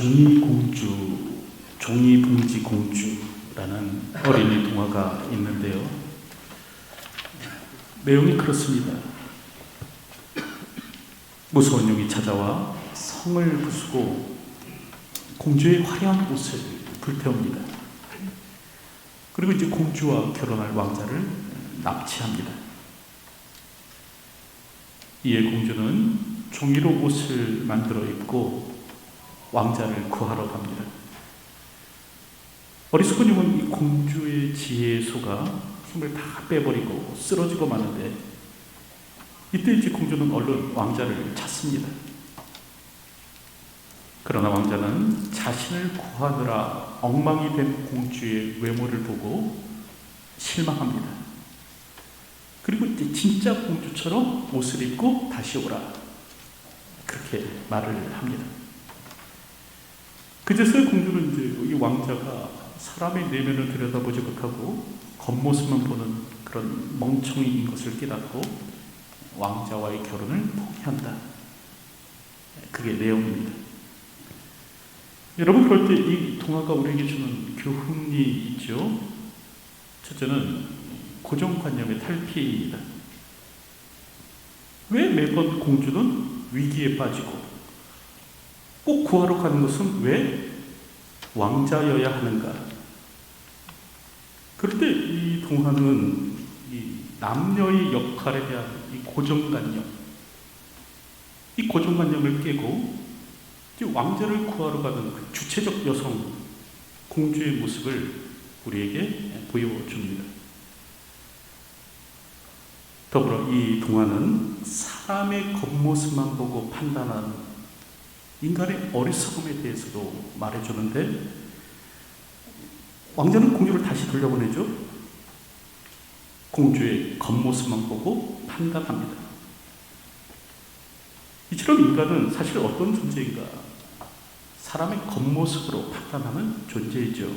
종이공주, 종이봉지공주라는 어린이 동화가 있는데요. 내용이 그렇습니다. 무서운 용이 찾아와 성을 부수고 공주의 화려한 옷을 불태웁니다. 그리고 이제 공주와 결혼할 왕자를 납치합니다. 이에 공주는 종이로 옷을 만들어 입고 왕자를 구하러 갑니다. 어리석은 용은 이 공주의 지혜에 속아 힘을 다 빼버리고 쓰러지고 마는데, 이때 이제 공주는 얼른 왕자를 찾습니다. 그러나 왕자는 자신을 구하느라 엉망이 된 공주의 외모를 보고 실망합니다. 그리고 이제 진짜 공주처럼 옷을 입고 다시 오라, 그렇게 말을 합니다. 그제서야 공주는 이제 이 왕자가 사람의 내면을 들여다보지 못하고 겉모습만 보는 그런 멍청이인 것을 깨닫고 왕자와의 결혼을 포기한다. 그게 내용입니다. 여러분, 그럴 때 이 동화가 우리에게 주는 교훈이 있죠. 첫째는 고정관념의 탈피입니다. 왜 매번 공주는 위기에 빠지고 꼭 구하러 가는 것은 왜 왕자여야 하는가? 그럴 때 이 동화는 이 남녀의 역할에 대한 이 고정관념, 이 고정관념을 깨고 왕자를 구하러 가는 그 주체적 여성 공주의 모습을 우리에게 보여줍니다. 더불어 이 동화는 사람의 겉모습만 보고 판단하는 인간의 어리석음에 대해서도 말해주는데, 왕자는 공주를 다시 돌려보내죠. 공주의 겉모습만 보고 판단합니다. 이처럼 인간은 사실 어떤 존재인가? 사람의 겉모습으로 판단하는 존재이죠.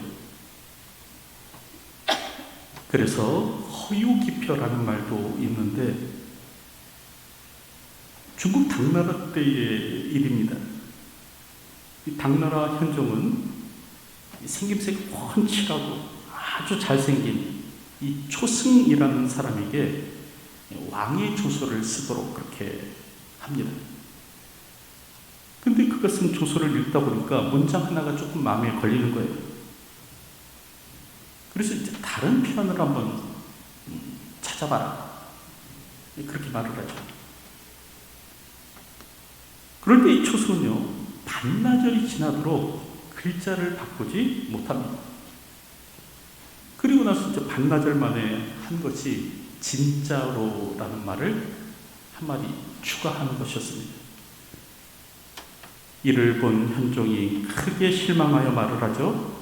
그래서 허유기표라는 말도 있는데, 중국 당나라 때의 일입니다. 이 당나라 현종은 생김새가 훤칠하고 아주 잘생긴 이 초승이라는 사람에게 왕의 조서를 쓰도록 그렇게 합니다. 근데 그가 쓴 조서를 읽다 보니까 문장 하나가 조금 마음에 걸리는 거예요. 그래서 이제 다른 편을 한번 찾아봐라, 그렇게 말을 하죠. 그럴 때 이 초승은요, 반나절이 지나도록 글자를 바꾸지 못합니다. 그리고 나서 이제 반나절 만에 한 것이 진짜로라는 말을 한마디 추가하는 것이었습니다. 이를 본 현종이 크게 실망하여 말을 하죠.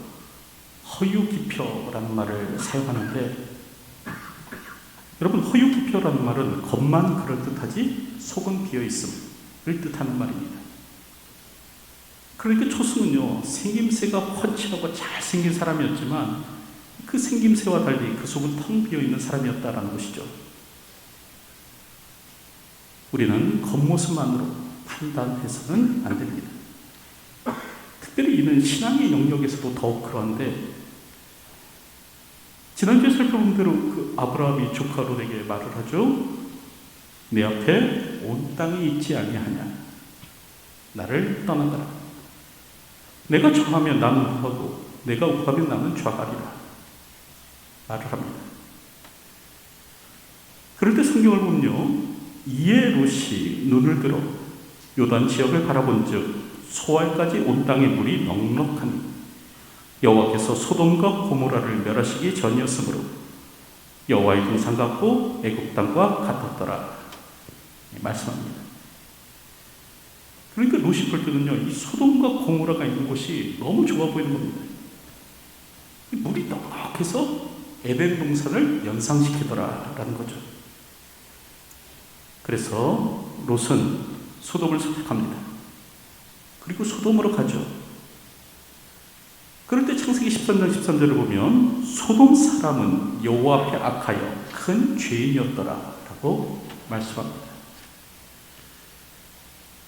허유기표라는 말을 사용하는데, 여러분, 허유기표라는 말은 겉만 그럴듯하지 속은 비어있음을 뜻하는 말입니다. 그러니까 초승은요, 생김새가 훤칠하고 잘생긴 사람이었지만 그 생김새와 달리 그 속은 텅 비어있는 사람이었다라는 것이죠. 우리는 겉모습만으로 판단해서는 안 됩니다. 특별히 이는 신앙의 영역에서도 더욱 그런데, 지난주에 살펴본 대로 그 아브라함이 조카 롯에게 말을 하죠. 내 앞에 온 땅이 있지 아니하냐, 나를 떠나가라. 내가 좌하면 나는 우하고 내가 우하면 나는 좌하리라 말을 합니다. 그럴 때 성경을 보면요, 이에 롯이 눈을 들어 요단 지역을 바라본 즉 소알까지 온 땅의 물이 넉넉하니 여호와께서 소돔과 고모라를 멸하시기 전이었으므로 여호와의 동산 같고 애굽 땅과 같았더라 말씀합니다. 그러니까 롯이 볼 때는요, 이 소돔과 고모라가 있는 곳이 너무 좋아 보이는 겁니다. 물이 넉넉해서 에덴 동산을 연상시키더라라는 거죠. 그래서 롯은 소돔을 선택합니다. 그리고 소돔으로 가죠. 그럴 때 창세기 13장 13절을 보면 소돔 사람은 여호와 앞에 악하여 큰 죄인이었더라라고 말씀합니다.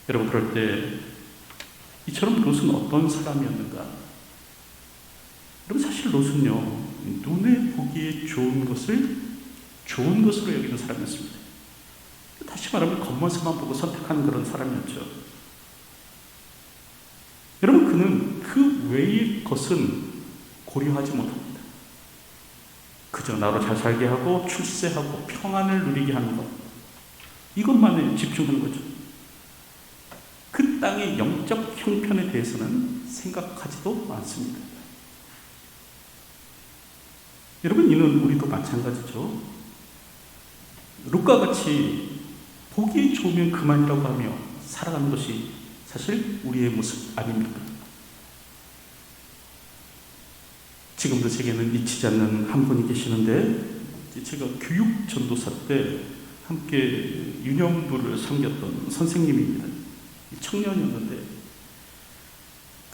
여러분, 그럴 때 이처럼 롯은 어떤 사람이었는가? 여러분, 사실 롯은요, 눈에 보기에 좋은 것을 좋은 것으로 여기는 사람이었습니다. 다시 말하면 겉모습만 보고 선택하는 그런 사람이었죠. 여러분, 그는 그 외의 것은 고려하지 못합니다. 그저 나로 잘 살게 하고 출세하고 평안을 누리게 하는 것, 이것만에 집중하는 거죠. 그 땅의 영적 형편에 대해서는 생각하지도 않습니다. 여러분, 이는 우리도 마찬가지죠. 롯과 같이 보기 좋으면 그만이라고 하며 살아가는 것이 사실 우리의 모습 아닙니까? 지금도 제게는 잊히지 않는 한 분이 계시는데, 제가 교육 전도사 때 함께 유년부를 섬겼던 선생님입니다. 청년이었는데,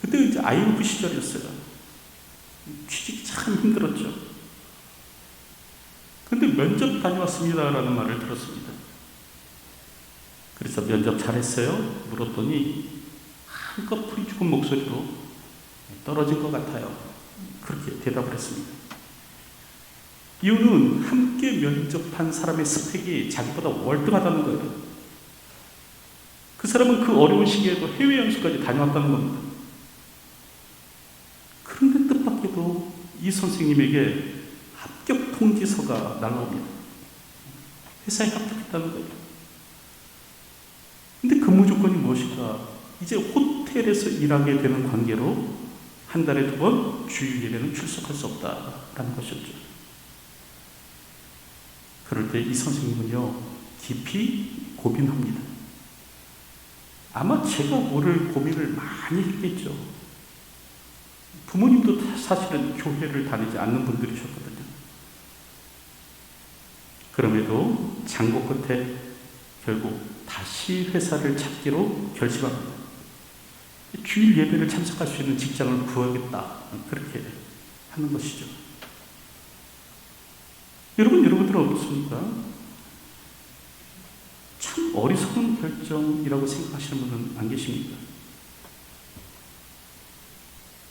그때 이제 IMF 시절이었어요. 취직이 참 힘들었죠. 근데 면접 다녀왔습니다라는 말을 들었습니다. 그래서 면접 잘했어요? 물었더니 한껏풀이 죽은 목소리로 떨어진 것 같아요. 그렇게 대답을 했습니다. 이유는 함께 면접한 사람의 스펙이 자기보다 월등하다는 거예요. 그 사람은 그 어려운 시기에도 해외연수까지 다녀왔다는 겁니다. 그런데 뜻밖에도 이 선생님에게 합격 통지서가 날라옵니다. 회사에 합격했다는 거예요. 근데 근무 조건이 무엇일까? 이제 호텔에서 일하게 되는 관계로 한 달에 2번 주일 예배는 출석할 수 없다라는 것이었죠. 그럴 때 이 선생님은요, 깊이 고민합니다. 아마 제가 모를 고민을 많이 했겠죠. 부모님도 사실은 교회를 다니지 않는 분들이셨거든요. 그럼에도 장고 끝에 결국 다시 회사를 찾기로 결심합니다. 주일 예배를 참석할 수 있는 직장을 구하겠다, 그렇게 하는 것이죠. 여러분들은 어떻습니까? 참 어리석은 결정이라고 생각하시는 분은 안 계십니까?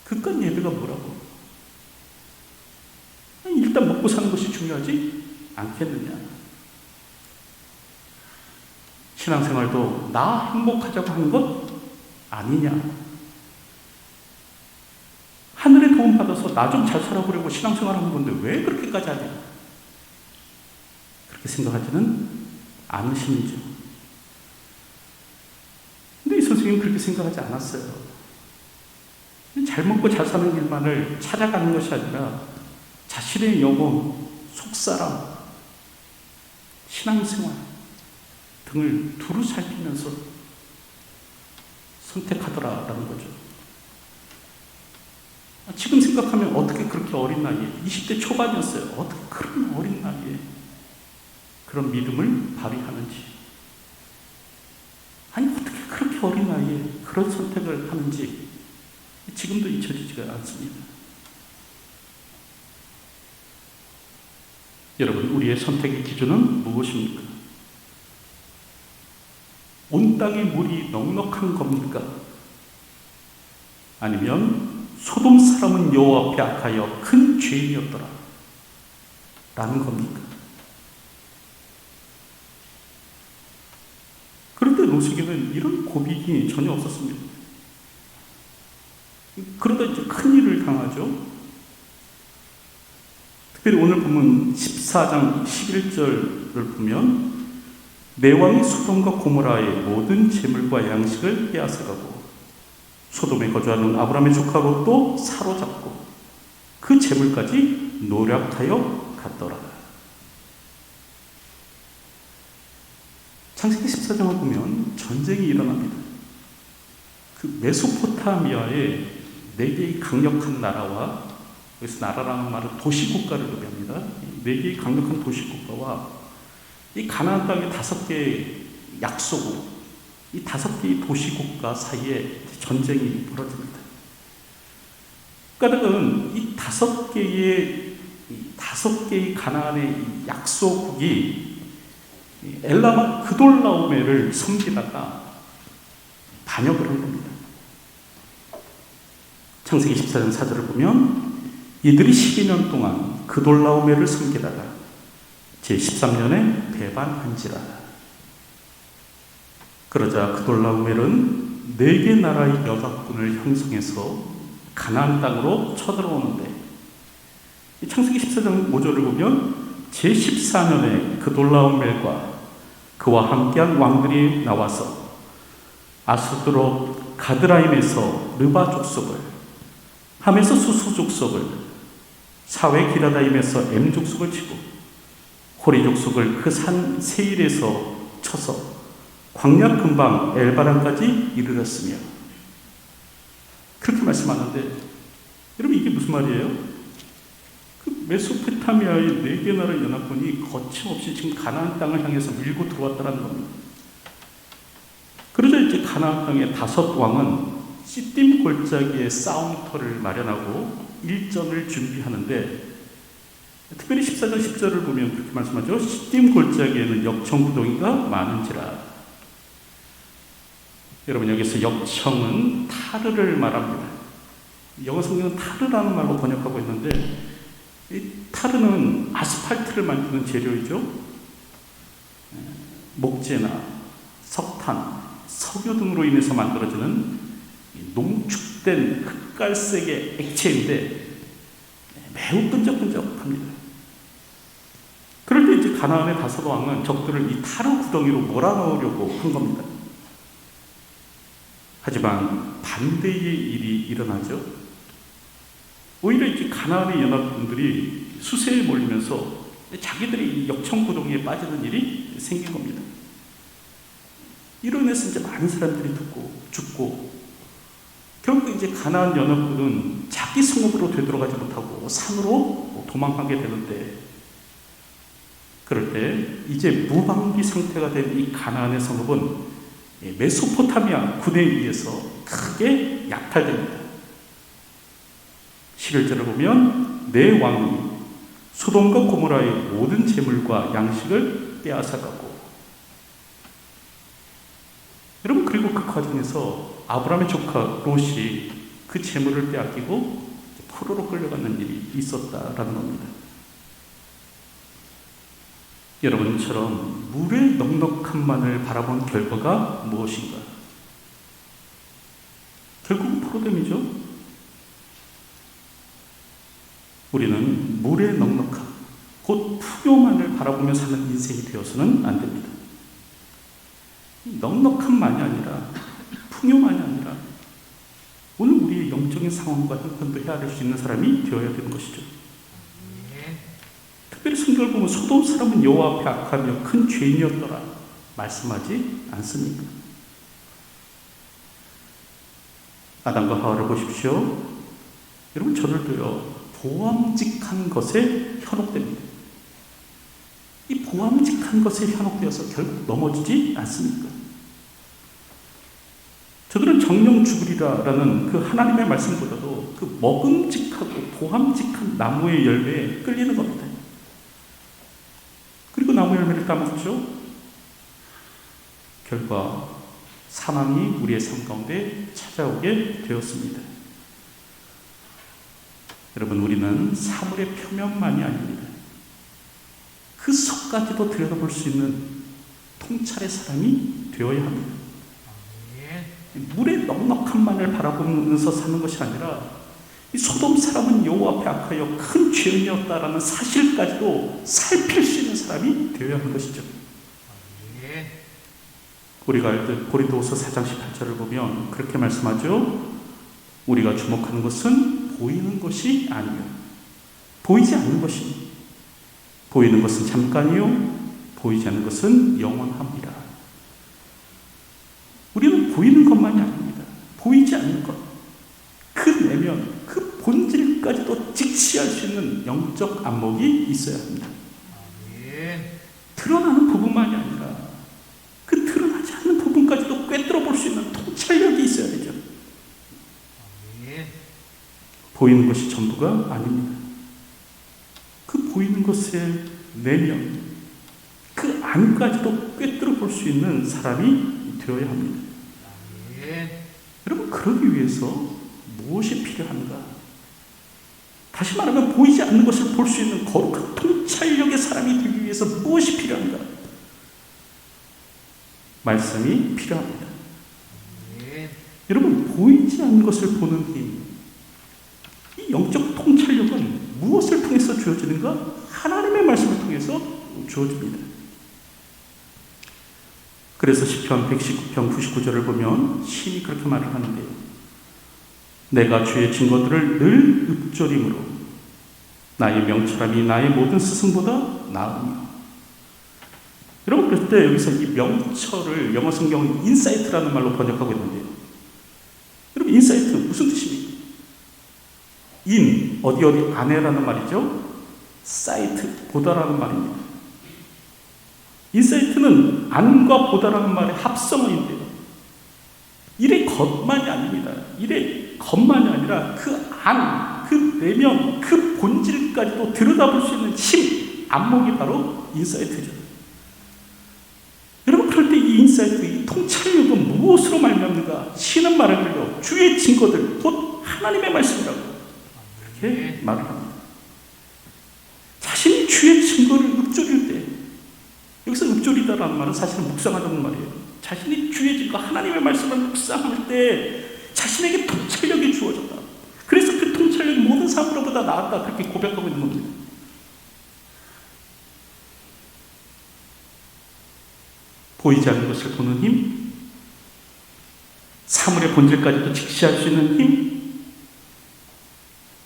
그깟 예배가 뭐라고? 일단 먹고 사는 것이 중요하지 않겠느냐? 신앙생활도 나 행복하자고 하는 것 아니냐? 하늘의 도움 받아서 나 좀 잘 살아보려고 신앙생활하는 건데 왜 그렇게까지 하냐? 그렇게 생각하지는 않으시는지요? 근데 이 선생님은 그렇게 생각하지 않았어요. 잘 먹고 잘 사는 길만을 찾아가는 것이 아니라 자신의 영혼, 속사람, 신앙생활 등을 두루 살피면서 선택하더라라는 거죠. 지금 생각하면 어떻게 그렇게 어린 나이에, 20대 초반이었어요. 어떻게 그런 어린 나이에 그런 믿음을 발휘하는지, 아니 어떻게 그렇게 어린 나이에 그런 선택을 하는지 지금도 잊혀지지가 않습니다. 여러분, 우리의 선택의 기준은 무엇입니까? 온 땅의 물이 넉넉한 겁니까? 아니면 소돔 사람은 여호와 앞에 악하여 큰 죄인이었더라 라는 겁니까? 그런데 롯에게는 이런 고민이 전혀 없었습니다. 그러다 이제 큰 일을 당하죠. 특별히 오늘 보면 14장 11절을 보면 내 왕이 소돔과 고모라의 모든 재물과 양식을 빼앗아가고 소돔에 거주하는 아브라함의 조카 롯도 사로잡고 그 재물까지 노략하여 갔더라. 창세기 14장을 보면 전쟁이 일어납니다. 그 메소포타미아의 4개의 강력한 나라와, 여기서 나라라는 말은 도시국가를 의미합니다. 4개의 강력한 도시국가와 이 가나안 땅의 5개의 약소국, 이 5개의 도시국가 사이에 전쟁이 벌어집니다. 까닭은 이 5개의 가나안의 약소국이 엘라마 그돌라오메를 섬기다가 반역을 한 겁니다. 창세기 14장 4절을 보면 이들이 12년 동안 그돌라오멜을 섬기다가 제13년에 배반한지라. 그러자 그돌라오멜은 4개 나라의 연합군을 형성해서 가나안 땅으로 쳐들어오는데, 창세기 14장 5절을 보면 제14년에 그돌라오멜과 그와 함께한 왕들이 나와서 아수드롯 가드라임에서 르바 족속을, 함에서 수수 족속을, 사웨 기라다임에서 엠 족속을 치고 호리 족속을 그 산 세일에서 쳐서 광야 근방 엘바람까지 이르렀으며. 그렇게 말씀하는데, 여러분 이게 무슨 말이에요? 그 메소포타미아의 4개 나라 연합군이 거침없이 지금 가나안 땅을 향해서 밀고 들어왔다는 겁니다. 그러자 이제 가나안 땅의 5 왕은 시딤 골짜기에 싸움터를 마련하고 일전을 준비하는데, 특별히 14장 10절을 보면 그렇게 말씀하죠. 시딤 골짜기에는 역청구덩이가 많은지라. 여러분 여기서 역청은 타르를 말합니다. 영어 성경은 타르라는 말로 번역하고 있는데, 이 타르는 아스팔트를 만드는 재료이죠. 목재나 석탄, 석유 등으로 인해서 만들어지는 농축된 흑갈색의 액체인데 매우 끈적끈적합니다. 그럴 때 이제 가나안의 5 왕은 적들을 이 타르 구덩이로 몰아넣으려고 한 겁니다. 하지만 반대의 일이 일어나죠. 오히려 이제 가나안의 연합군들이 수세에 몰리면서 자기들이 역청구덩이에 빠지는 일이 생긴 겁니다. 이로 인해서 이제 많은 사람들이 죽고, 결국 이제 가나안 연합군은 자기 성읍으로 되돌아가지 못하고 산으로 도망가게 되는데, 그럴 때 이제 무방비 상태가 된 이 가나안의 성읍은 메소포타미아 군에 의해서 크게 약탈됩니다. 11절을 보면 4 왕이 소돔과 고모라의 모든 재물과 양식을 빼앗아가고, 여러분 그리고 그 과정에서 아브라함의 조카 롯이 그 재물을 빼앗기고 포로로 끌려가는 일이 있었다라는 겁니다. 여러분처럼 물의 넉넉함만을 바라본 결과가 무엇인가? 결국은 포로됨이죠. 우리는 물의 넉넉함, 곧 풍요만을 바라보며 사는 인생이 되어서는 안 됩니다. 넉넉함만이 아니라, 풍요만이 아니라 오늘 우리의 영적인 상황과 형편도 헤아릴 수 있는 사람이 되어야 되는 것이죠. 특별히 성경을 보면 소돔 사람은 여호와 앞에 악하며 큰 죄인이었더라 말씀하지 않습니까? 아담과 하와를 보십시오. 여러분 저들도요, 보암직한 것에 현혹됩니다. 이 보암직한 것에 현혹되어서 결국 넘어지지 않습니까? 저들은 정령 죽으리라라는 그 하나님의 말씀보다도 그 먹음직하고 보암직한 나무의 열매에 끌리는 겁니다. 그리고 나무 열매를 따먹죠. 결과 사망이 우리의 삶 가운데 찾아오게 되었습니다. 여러분 우리는 사물의 표면만이 아닙니다. 그 속까지도 들여다볼 수 있는 통찰의 사람이 되어야 합니다. 물의 넉넉함만을 바라보면서 사는 것이 아니라, 이 소돔 사람은 여호와 앞에 악하여 큰 죄인이었다라는 사실까지도 살필 수 있는 사람이 되어야 하는 것이죠. 우리가 알듯 고린도후서 4장 18절을 보면 그렇게 말씀하죠. 우리가 주목하는 것은 보이는 것이 아니요 보이지 않는 것이니, 보이는 것은 잠깐이요 보이지 않는 것은 영원합니다. 우리는 보이는 것만이 아닙니다. 보이지 않는 것, 그 내면, 그 본질까지도 직시할 수 있는 영적 안목이 있어야 합니다. 드러나는 부분만이 아니라 그 드러나지 않는 부분까지도 꿰뚫어 볼 수 있는 통찰력이 있어야 되죠. 보이는 것이 전부가 아닙니다. 그 보이는 것의 내면, 그 안까지도 꿰뚫어 볼 수 있는 사람이 되어야 합니다. 여러분 그러기 위해서 무엇이 필요한가? 다시 말하면 보이지 않는 것을 볼 수 있는 거룩한 통찰력의 사람이 되기 위해서 무엇이 필요한가? 말씀이 필요합니다. 여러분, 보이지 않는 것을 보는 힘, 이 영적 통찰력은 무엇을 통해서 주어지는가? 하나님의 말씀을 통해서 주어집니다. 그래서 시편 119편 99절을 보면 신이 그렇게 말을 하는데요. 내가 주의 증거들을 늘 읊조림으로 나의 명철함이 나의 모든 스승보다 나으며. 여러분, 그럴 때 여기서 이 명철을 영어 성경은 인사이트라는 말로 번역하고 있는데요. 여러분, 인사이트 무슨 뜻입니까? 인, 어디 안에라는 말이죠. 사이트, 보다라는 말입니다. 인사이트는 안과 보다라는 말의 합성어인데요. 일의 겉만이 아닙니다. 일의 겉만이 아니라 그 안, 그 내면, 그 본질까지도 들여다볼 수 있는 힘, 안목이 바로 인사이트죠. 여러분, 그럴 때 이 인사이트, 이 통찰력은 무엇으로 말미암는가? 신은 말하기로 주의 증거들, 곧 하나님의 말씀이라고 이렇게 말을 합니다. 자신이 주의 증거를 읊조릴 때, 여기서 읊조리다라는 말은 사실은 묵상하다는 말이에요. 자신이 주의 증거, 하나님의 말씀을 묵상할 때 자신에게 통찰력이 주어졌다. 그래서 그 통찰력이 모든 사람들보다 나았다. 그렇게 고백하고 있는 겁니다. 보이지 않는 것을 보는 힘, 사물의 본질까지도 직시할 수 있는 힘,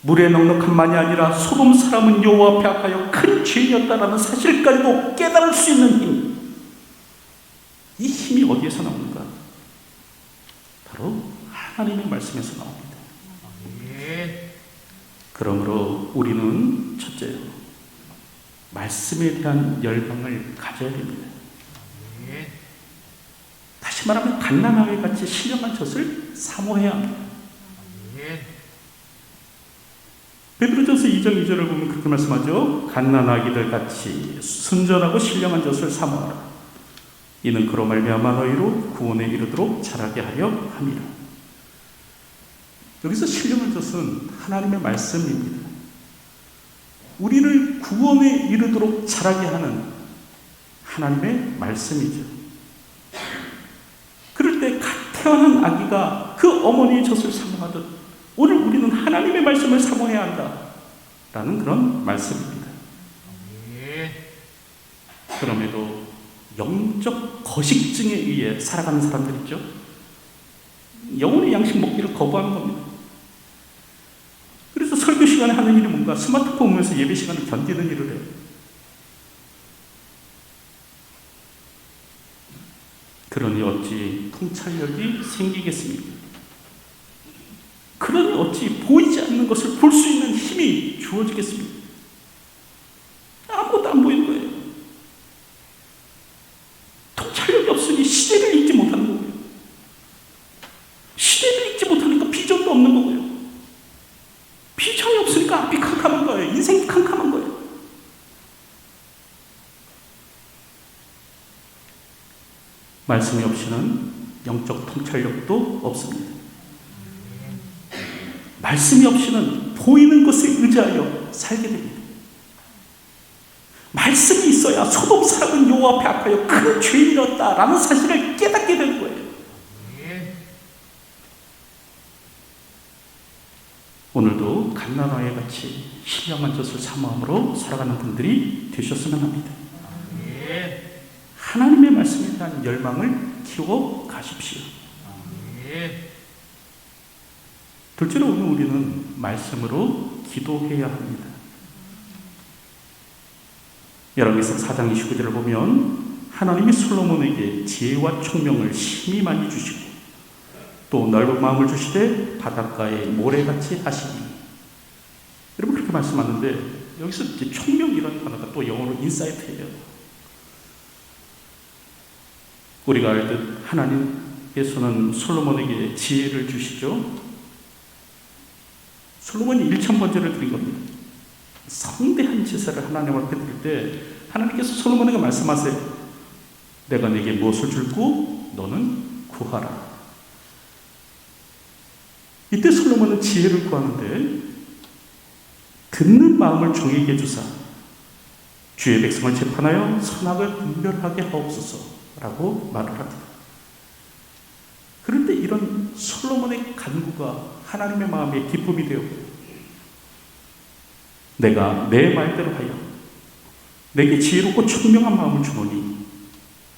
물의 넉넉함만이 아니라 소돔 사람은 여호와 앞에 악하여 큰 죄인이었다라는 사실까지도 깨달을 수 있는 힘. 이 힘이 어디에서 나오는가? 바로 하나님의 말씀에서 나옵니다. 그러므로 우리는 첫째로 말씀에 대한 열망을 가져야 됩니다. 다시 말하면 갓난아기 같이 신령한 젖을 사모해야 합니다. 베드로전서 2장 2절을 보면 그렇게 말씀하죠. 갓난아기들 같이 순전하고 신령한 젖을 사모하라. 이는 그로 말미암아 너희로 구원에 이르도록 자라게 하려 함이라. 여기서 신령한 젖은 하나님의 말씀입니다. 우리를 구원에 이르도록 자라게 하는 하나님의 말씀이죠. 그럴 때 갓 태어난 아기가 그 어머니의 젖을 사모하듯 오늘 우리는 하나님의 말씀을 사모해야 한다라는 그런 말씀입니다. 그럼에도 영적 거식증에 의해 살아가는 사람들 있죠. 영혼의 양식 먹기를 거부하는 겁니다. 그래서 설교 시간에 하는 일이 뭔가 스마트폰 보면서 예배 시간을 견디는 일을 해요. 그러니 어찌 통찰력이 생기겠습니까? 그러니 어찌 보이지 않는 것을 볼 수 있는 힘이 주어지겠습니까? 아무것도 안 보이는 거예요. 통찰력이 없으니 시대를 읽지 못하는 거고요. 시대를 읽지 못하니까 비전도 없는 거고요. 비전이 없으니까 앞이 캄캄한 거예요. 인생이 캄캄한 거예요. 말씀이 없이는 영적 통찰력도 없습니다. 말씀이 없이는 보이는 것에 의지하여 살게 됩니다. 말씀이 있어야 소돔 사람은 여호와 앞에 악하여 큰 죄인이었다라는 사실을 깨닫게 되는 거예요. 오늘도 갓난아이 같이 신령한 젖을 사모함으로 살아가는 분들이 되셨으면 합니다. 하나님의 말씀에 대한 열망을 키워 가십시오. 둘째로 오늘 우리는 말씀으로 기도해야 합니다. 열왕기상 4장 29절을 보면 하나님이 솔로몬에게 지혜와 총명을 심히 많이 주시고 또 넓은 마음을 주시되 바닷가에 모래같이 하시니. 여러분 그렇게 말씀하는데 여기서 이제 총명이라는 단어가 또 영어로 인사이트예요. 우리가 알듯 하나님께서는 솔로몬에게 지혜를 주시죠. 솔로몬이 1,000번제를 드린 겁니다. 성대한 제사를 하나님 앞에 드릴 때 하나님께서 솔로몬에게 말씀하세요. 내가 네게 무엇을 줄고 너는 구하라. 이때 솔로몬은 지혜를 구하는데 듣는 마음을 종에게 주사 주의 백성을 재판하여 선악을 분별하게 하옵소서라고 말을 합니다. 그런데 이런 솔로몬의 간구가 하나님의 마음에 기쁨이 되었고요. 내가 내 말대로 하여 내게 지혜롭고 총명한 마음을 주노니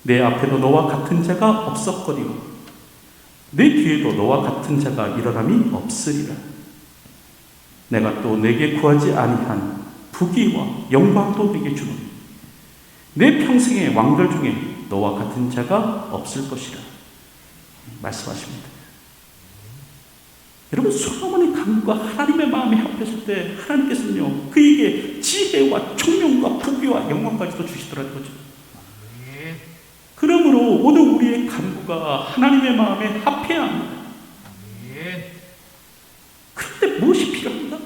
내 앞에도 너와 같은 자가 없었거니와 내 뒤에도 너와 같은 자가 일어남이 없으리라. 내가 또 내게 구하지 아니한 부귀와 영광도 내게 주노니 내 평생의 왕들 중에 너와 같은 자가 없을 것이라 말씀하십니다. 여러분, 솔로몬의 간구가 하나님의 마음에 합했을 때 하나님께서는요 그에게 지혜와 총명과 부귀와 영광까지도 주시더라는 거죠. 그러므로 오늘 우리의 간구가 하나님의 마음에 합해야 합니다. 그런데 무엇이 필요합니까?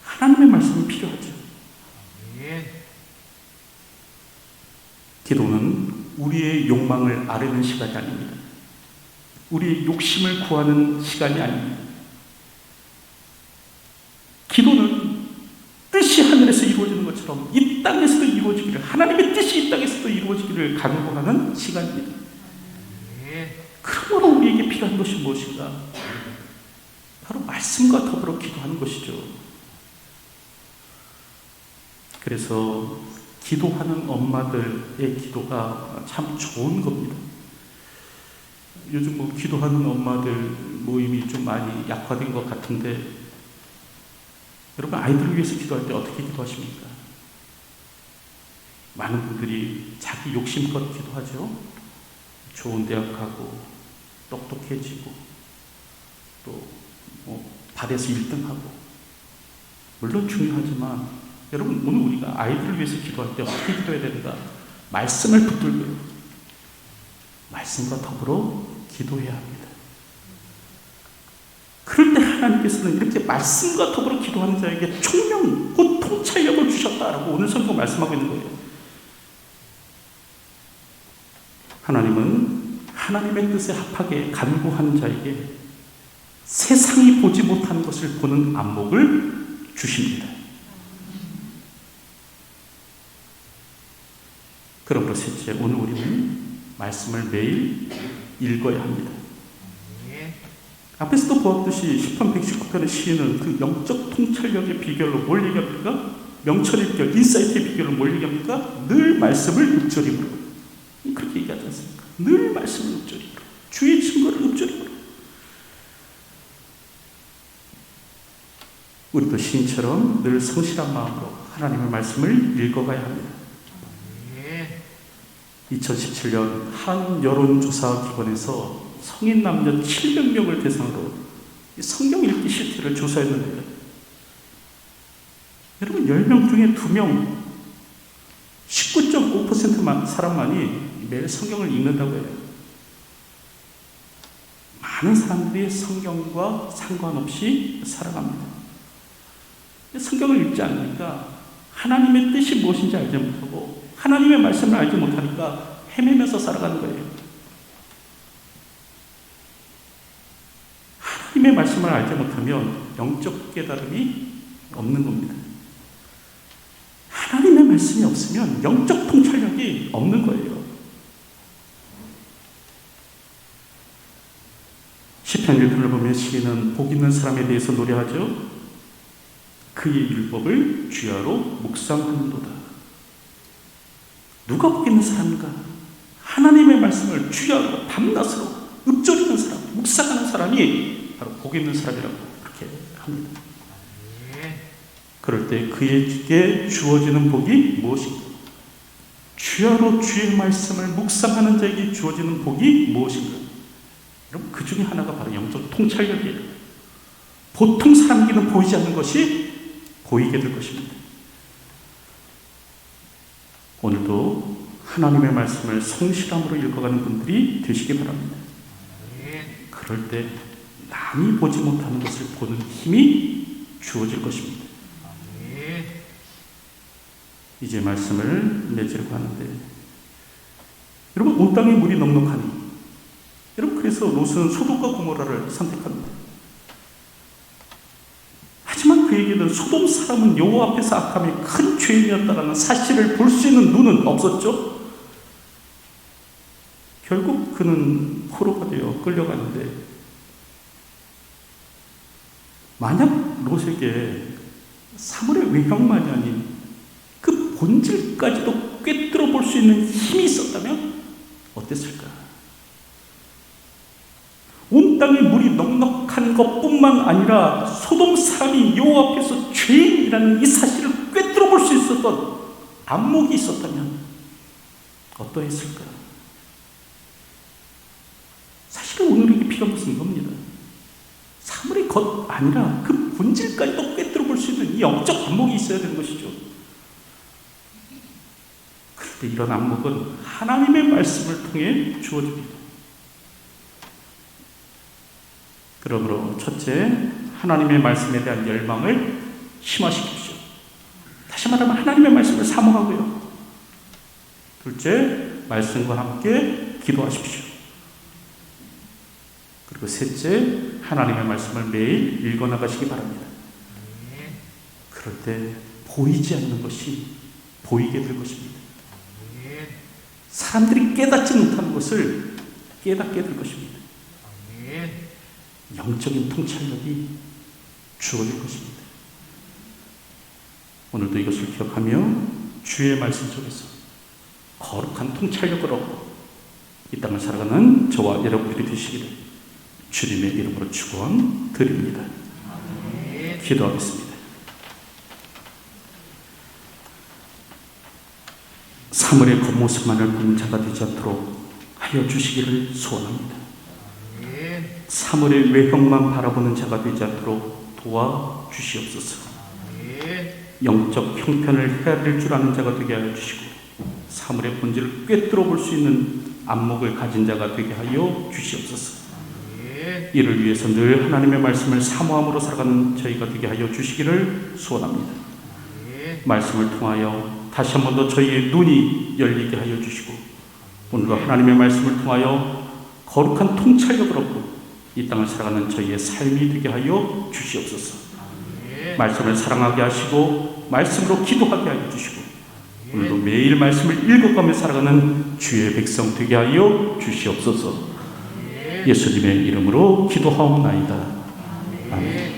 하나님의 말씀이 필요하죠. 기도는 우리의 욕망을 아뢰는 시간이 아닙니다. 우리의 욕심을 구하는 시간이 아닙니다. 기도는 뜻이 하늘에서 이루어지는 것처럼 이 땅에서도 이루어지기를, 하나님의 뜻이 이 땅에서도 이루어지기를 간구하는 시간입니다. 그러므로 우리에게 필요한 것이 무엇인가? 바로 말씀과 더불어 기도하는 것이죠. 그래서 기도하는 엄마들의 기도가 참 좋은 겁니다. 요즘 기도하는 엄마들 모임이 좀 많이 약화된 것 같은데, 여러분 아이들을 위해서 기도할 때 어떻게 기도하십니까? 많은 분들이 자기 욕심껏 기도하죠. 좋은 대학 가고 똑똑해지고 또 발에서 1등하고, 물론 중요하지만 여러분 오늘 우리가 아이들을 위해서 기도할 때 어떻게 기도해야 되는가? 말씀을 붙들고요, 말씀과 더불어 기도해야 합니다. 그럴 때 하나님께서는 이렇게 말씀과 더불어 기도하는 자에게 총명, 곧 통찰력을 주셨다라고 오늘 성경 말씀하고 있는 거예요. 하나님은 하나님의 뜻에 합하게 간구하는 자에게 세상이 보지 못한 것을 보는 안목을 주십니다. 그러므로 셋째, 오늘 우리는 말씀을 매일 읽어야 합니다. 앞에서도 보았듯이 10편 119편의 시인은 그 영적 통찰력의 비결로 뭘 얘기합니까? 명철의 비결, 인사이트의 비결로 뭘 얘기합니까? 늘 말씀을 읊조림으로. 그렇게 얘기하지 않습니까? 늘 말씀을 읊조림으로, 주의 증거를 읊조림으로. 우리도 시인처럼 늘 성실한 마음으로 하나님의 말씀을 읽어가야 합니다. 2017년 한 여론조사 기관에서 성인 남녀 700명을 대상으로 성경 읽기 실태를 조사했는데요, 여러분 10명 중에 2명, 19.5% 사람만이 매일 성경을 읽는다고 해요. 많은 사람들이 성경과 상관없이 살아갑니다. 성경을 읽지 않으니까 하나님의 뜻이 무엇인지 알지 못하고 하나님의 말씀을 알지 못하니까 헤매면서 살아가는 거예요. 하나님의 말씀을 알지 못하면 영적 깨달음이 없는 겁니다. 하나님의 말씀이 없으면 영적 통찰력이 없는 거예요. 시편 1편을 보면 시인은 복 있는 사람에 대해서 노래하죠. 그의 율법을 주야로 묵상하는도다. 누가 복 있는 사람인가? 하나님의 말씀을 주야로 밤낮으로 읊조리는 사람, 묵상하는 사람이 바로 복 있는 사람이라고 그렇게 합니다. 그럴 때 그에게 주어지는 복이 무엇인가? 주야로 주의 말씀을 묵상하는 자에게 주어지는 복이 무엇인가? 여러분 그 중에 하나가 바로 영적 통찰력이에요. 보통 사람에게는 보이지 않는 것이 보이게 될 것입니다. 오늘도 하나님의 말씀을 성실함으로 읽어가는 분들이 되시기 바랍니다. 그럴 때 남이 보지 못하는 것을 보는 힘이 주어질 것입니다. 이제 말씀을 맺으려고 하는데, 여러분 온 땅에 물이 넉넉하니, 여러분 그래서 그래서 롯은 소돔과 고모라를 선택합니다. 하지만 그에게는 소돔 사람은 여호와 앞에서 악함의 큰 죄인이었다는 사실을 볼 수 있는 눈은 없었죠. 결국 그는 포로가 되어 끌려가는데, 만약 롯에게 사물의 외형만이 아닌 그 본질까지도 꿰뚫어 볼 수 있는 힘이 있었다면 어땠을까? 온 땅에 물이 넉넉한 것뿐만 아니라 소돔 사람이 여호와 앞에서 죄인이라는 이 사실을 꿰뚫어 볼 수 있었던 안목이 있었다면 어떠했을까? 사실은 오늘에게 필요한 것은 이겁니다. 사물의 것 아니라 그 본질까지도 꿰뚫어 볼 수 있는 이 영적 안목이 있어야 되는 것이죠. 그런데 이런 안목은 하나님의 말씀을 통해 주어집니다. 그러므로 첫째, 하나님의 말씀에 대한 열망을 심화시키십시오. 다시 말하면 하나님의 말씀을 사모하고요. 둘째, 말씀과 함께 기도하십시오. 그리고 셋째, 하나님의 말씀을 매일 읽어나가시기 바랍니다. 그럴 때 보이지 않는 것이 보이게 될 것입니다. 사람들이 깨닫지 못하는 것을 깨닫게 될 것입니다. 영적인 통찰력이 주어질 것입니다. 오늘도 이것을 기억하며 주의 말씀 속에서 거룩한 통찰력을 얻고 이 땅을 살아가는 저와 여러분들이 되시기를 주님의 이름으로 축원드립니다. 기도하겠습니다. 사물의 겉모습만을 보는 자가 되지 않도록 하여 주시기를 소원합니다. 사물의 외형만 바라보는 자가 되지 않도록 도와주시옵소서. 영적 형편을 헤아릴 줄 아는 자가 되게 하여 주시고 사물의 본질을 꿰뚫어 볼 수 있는 안목을 가진 자가 되게 하여 주시옵소서. 이를 위해서 늘 하나님의 말씀을 사모함으로 살아가는 저희가 되게 하여 주시기를 소원합니다. 말씀을 통하여 다시 한 번 더 저희의 눈이 열리게 하여 주시고 오늘도 하나님의 말씀을 통하여 거룩한 통찰력을 얻고 이 땅을 살아가는 저희의 삶이 되게 하여 주시옵소서. 말씀을 사랑하게 하시고 말씀으로 기도하게 하여 주시고 오늘도 매일 말씀을 읽어가며 살아가는 주의 백성 되게 하여 주시옵소서. 예수님의 이름으로 기도하옵나이다. 아멘.